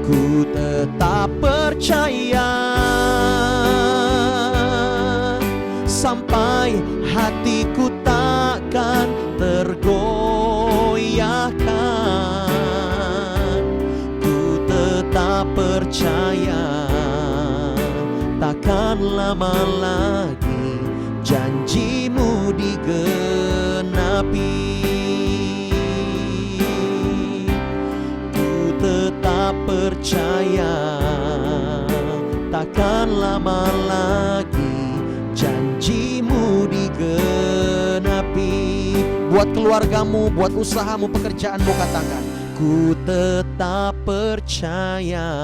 Ku tetap percaya. Sampai hatiku takkan tergoyahkan, ku tetap percaya. Takkan lama lagi janji-Mu digenapi. Ku tetap percaya. Takkan lama lagi janji-Mu digenapi. Buat keluargamu, buat usahamu, pekerjaanmu, katakan, ku tetap percaya.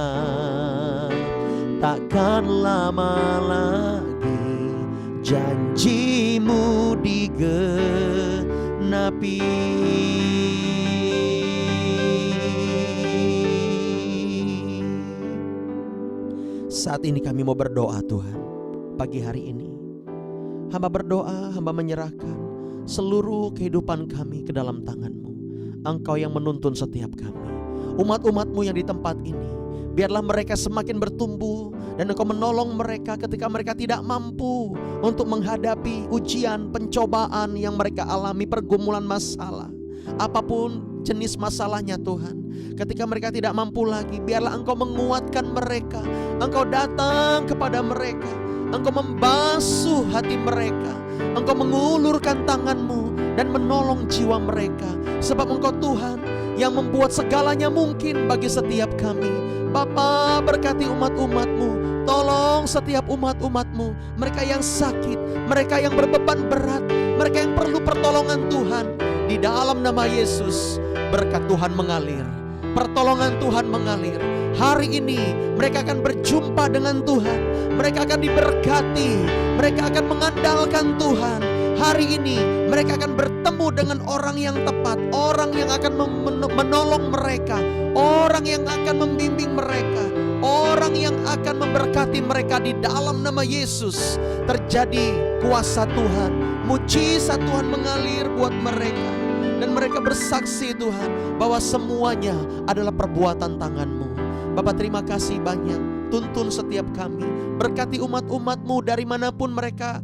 Takkan lama lagi janji-Mu digenapi. Saat ini kami mau berdoa, Tuhan. Pagi hari ini hamba berdoa, hamba menyerahkan seluruh kehidupan kami ke dalam tangan-Mu. Engkau yang menuntun setiap kami, umat-umat-Mu yang di tempat ini. Biarlah mereka semakin bertumbuh, dan Engkau menolong mereka ketika mereka tidak mampu untuk menghadapi ujian, pencobaan yang mereka alami, pergumulan masalah. Apapun jenis masalahnya Tuhan, ketika mereka tidak mampu lagi, biarlah Engkau menguatkan mereka. Engkau datang kepada mereka, Engkau membasuh hati mereka, Engkau mengulurkan tangan-Mu dan menolong jiwa mereka. Sebab Engkau Tuhan yang membuat segalanya mungkin bagi setiap kami. Bapa, berkati umat-umat-Mu, tolong setiap umat-umat-Mu, mereka yang sakit, mereka yang berbeban berat, mereka yang perlu pertolongan Tuhan. Di dalam nama Yesus, berkat Tuhan mengalir, pertolongan Tuhan mengalir. Hari ini mereka akan berjumpa dengan Tuhan, mereka akan diberkati, mereka akan mengandalkan Tuhan. Hari ini mereka akan bertemu dengan orang yang tepat, orang yang akan menolong mereka, orang yang akan membimbing mereka, orang yang akan memberkati mereka. Di dalam nama Yesus terjadi kuasa Tuhan, mujizat Tuhan mengalir buat mereka, dan mereka bersaksi Tuhan bahwa semuanya adalah perbuatan tangan-Mu. Bapak, terima kasih banyak, tuntun setiap kami, berkati umat-umat-Mu dari manapun mereka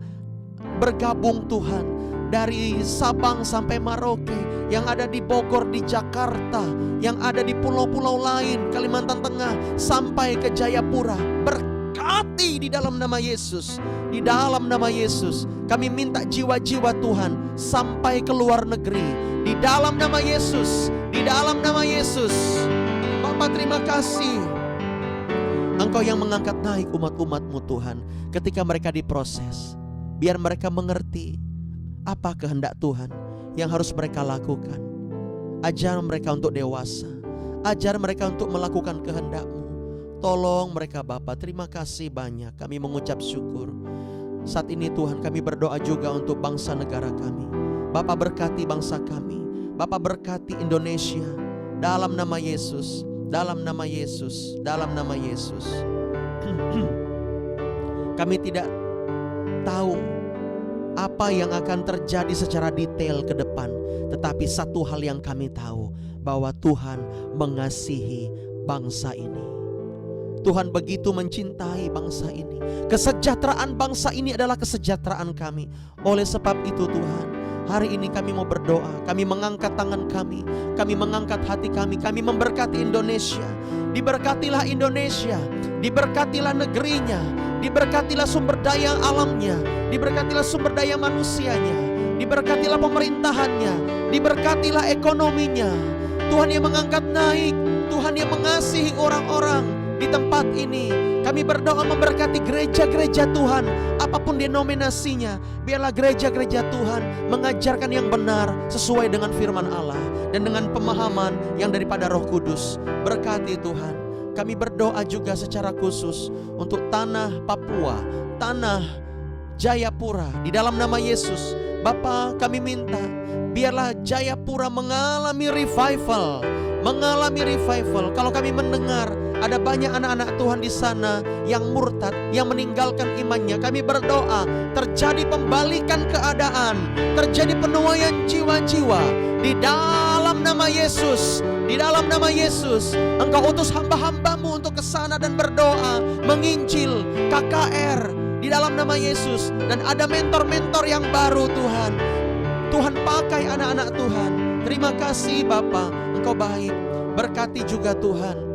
bergabung Tuhan, dari Sabang sampai Merauke, yang ada di Bogor, di Jakarta, yang ada di pulau-pulau lain, Kalimantan Tengah, sampai ke Jayapura. Berkati di dalam nama Yesus. Di dalam nama Yesus kami minta jiwa-jiwa Tuhan sampai ke luar negeri. Di dalam nama Yesus, di dalam nama Yesus. Bapak, terima kasih, Engkau yang mengangkat naik umat-umat-Mu Tuhan. Ketika mereka diproses, biar mereka mengerti apa kehendak Tuhan yang harus mereka lakukan. Ajar mereka untuk dewasa, ajar mereka untuk melakukan kehendak-Mu. Tolong mereka Bapa. Terima kasih banyak, kami mengucap syukur. Saat ini Tuhan, kami berdoa juga untuk bangsa negara kami. Bapa, berkati bangsa kami, Bapa, berkati Indonesia. Dalam nama Yesus, dalam nama Yesus, dalam nama Yesus. Kami tidak tahu apa yang akan terjadi secara detail ke depan, Tetapi satu hal yang kami tahu, bahwa Tuhan mengasihi bangsa ini. Tuhan begitu mencintai bangsa ini. Kesejahteraan bangsa ini adalah kesejahteraan kami. Oleh sebab itu Tuhan, hari ini kami mau berdoa, kami mengangkat tangan kami mengangkat hati kami memberkati Indonesia. Diberkatilah Indonesia, diberkatilah negerinya, diberkatilah sumber daya alamnya, diberkatilah sumber daya manusianya, diberkatilah pemerintahannya, diberkatilah ekonominya. Tuhan yang mengangkat naik, Tuhan yang mengasihi orang-orang di tempat ini. Kami berdoa memberkati gereja-gereja Tuhan, apapun denominasinya. Biarlah gereja-gereja Tuhan mengajarkan yang benar sesuai dengan firman Allah dan dengan pemahaman yang daripada Roh Kudus. Berkati Tuhan. Kami berdoa juga secara khusus untuk tanah Papua, tanah Jayapura, di dalam nama Yesus. Bapa, kami minta biarlah Jayapura mengalami revival. Kalau kami mendengar ada banyak anak-anak Tuhan di sana yang murtad, yang meninggalkan imannya, kami berdoa terjadi pembalikan keadaan, terjadi penuaian jiwa-jiwa di dalam nama Yesus. Di dalam nama Yesus, Engkau utus hamba-hambamu untuk ke sana dan berdoa, menginjil KKR di dalam nama Yesus. Dan ada mentor-mentor yang baru Tuhan. Tuhan pakai anak-anak Tuhan. Terima kasih Bapa, Engkau baik. Berkati juga Tuhan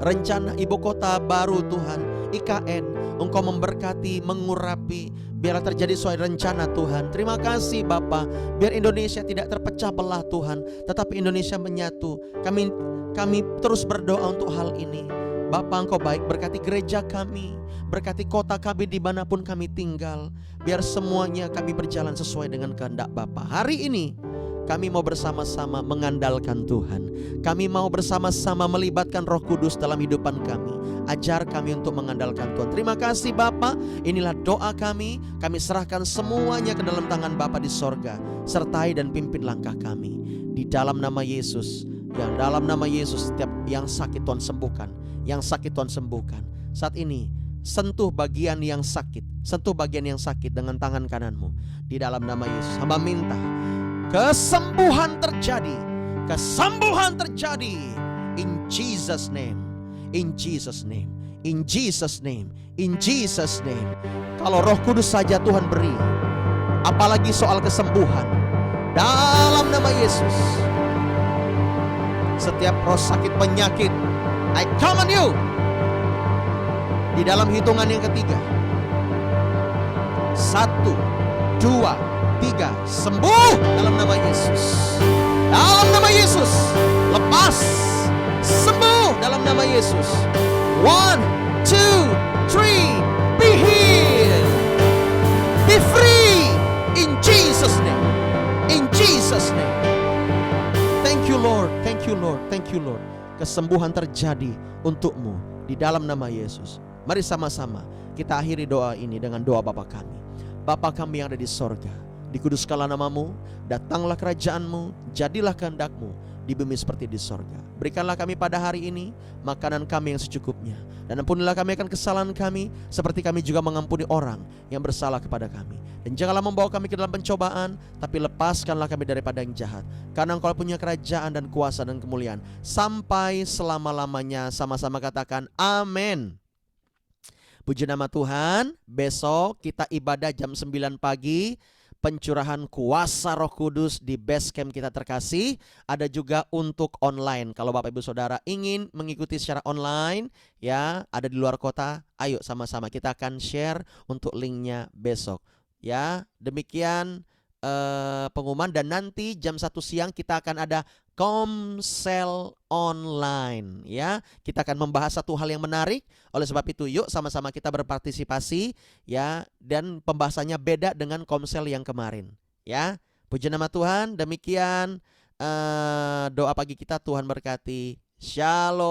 rencana ibu kota baru Tuhan, IKN. Engkau memberkati, mengurapi, biarlah terjadi sesuai rencana Tuhan. Terima kasih Bapa, biar Indonesia tidak terpecah belah Tuhan, tetapi Indonesia menyatu. Kami terus berdoa untuk hal ini. Bapa, Engkau baik, berkati gereja kami, berkati kota kami dimanapun kami tinggal. Biar semuanya kami berjalan sesuai dengan kehendak Bapa. Hari ini kami mau bersama-sama mengandalkan Tuhan. Kami mau bersama-sama melibatkan Roh Kudus dalam hidupan kami. Ajar kami untuk mengandalkan Tuhan. Terima kasih Bapa. Inilah doa kami. Kami serahkan semuanya ke dalam tangan Bapa di sorga. Sertai dan pimpin langkah kami. Di dalam nama Yesus. Yang dalam nama Yesus, setiap yang sakit Tuhan sembuhkan. Yang sakit Tuhan sembuhkan. Saat ini sentuh bagian yang sakit. Sentuh bagian yang sakit dengan tangan kananmu. Di dalam nama Yesus. Hamba minta kesembuhan terjadi. Kesembuhan terjadi. In Jesus name. In Jesus name. In Jesus name. In Jesus name. Kalau Roh Kudus saja Tuhan beri, apalagi soal kesembuhan. Dalam nama Yesus. Setiap roh sakit penyakit, I command you. Di dalam hitungan yang ketiga. 1, 2, 3, sembuh dalam nama Yesus. Dalam nama Yesus, lepas, sembuh dalam nama Yesus. 1, 2, 3, be healed, be free in Jesus name. In Jesus name. Thank you Lord, thank you Lord, thank you Lord. Kesembuhan terjadi untukmu di dalam nama Yesus. Mari sama-sama kita akhiri doa ini dengan doa Bapa kami. Bapa kami yang ada di sorga, dikuduskanlah namamu, datanglah kerajaanmu, jadilah kehendakmu di bumi seperti di sorga. Berikanlah kami pada hari ini makanan kami yang secukupnya, dan ampunilah kami akan kesalahan kami, seperti kami juga mengampuni orang yang bersalah kepada kami. Dan janganlah membawa kami ke dalam pencobaan, tapi lepaskanlah kami daripada yang jahat. Karena Engkau punya kerajaan dan kuasa dan kemuliaan sampai selama-lamanya. Sama-sama katakan amin. Puji nama Tuhan. Besok kita ibadah jam 9 pagi. Pencurahan kuasa Roh Kudus di base camp kita terkasih. Ada juga untuk online. Kalau Bapak Ibu Saudara ingin mengikuti secara online, ya, ada di luar kota, ayo sama-sama kita akan share untuk linknya besok. Ya, demikian pengumuman. Dan nanti jam 1 siang kita akan ada Komsel online, ya. Kita akan membahas satu hal yang menarik. Oleh sebab itu yuk sama-sama kita berpartisipasi, ya. Dan pembahasannya beda dengan Komsel yang kemarin, ya. Puji nama Tuhan. Demikian doa pagi kita. Tuhan berkati. Shalom.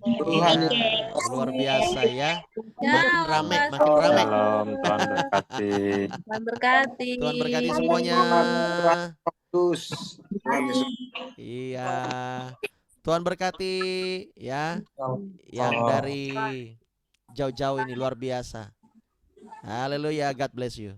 Tuhan Luar biasa ya. Makin rame, makin rame. Shalom, Tuhan berkati. Tuhan berkati. Tuhan berkati semuanya. Kudus. Iya. Tuhan berkati ya. Yang dari jauh-jauh ini luar biasa. Haleluya, God bless you.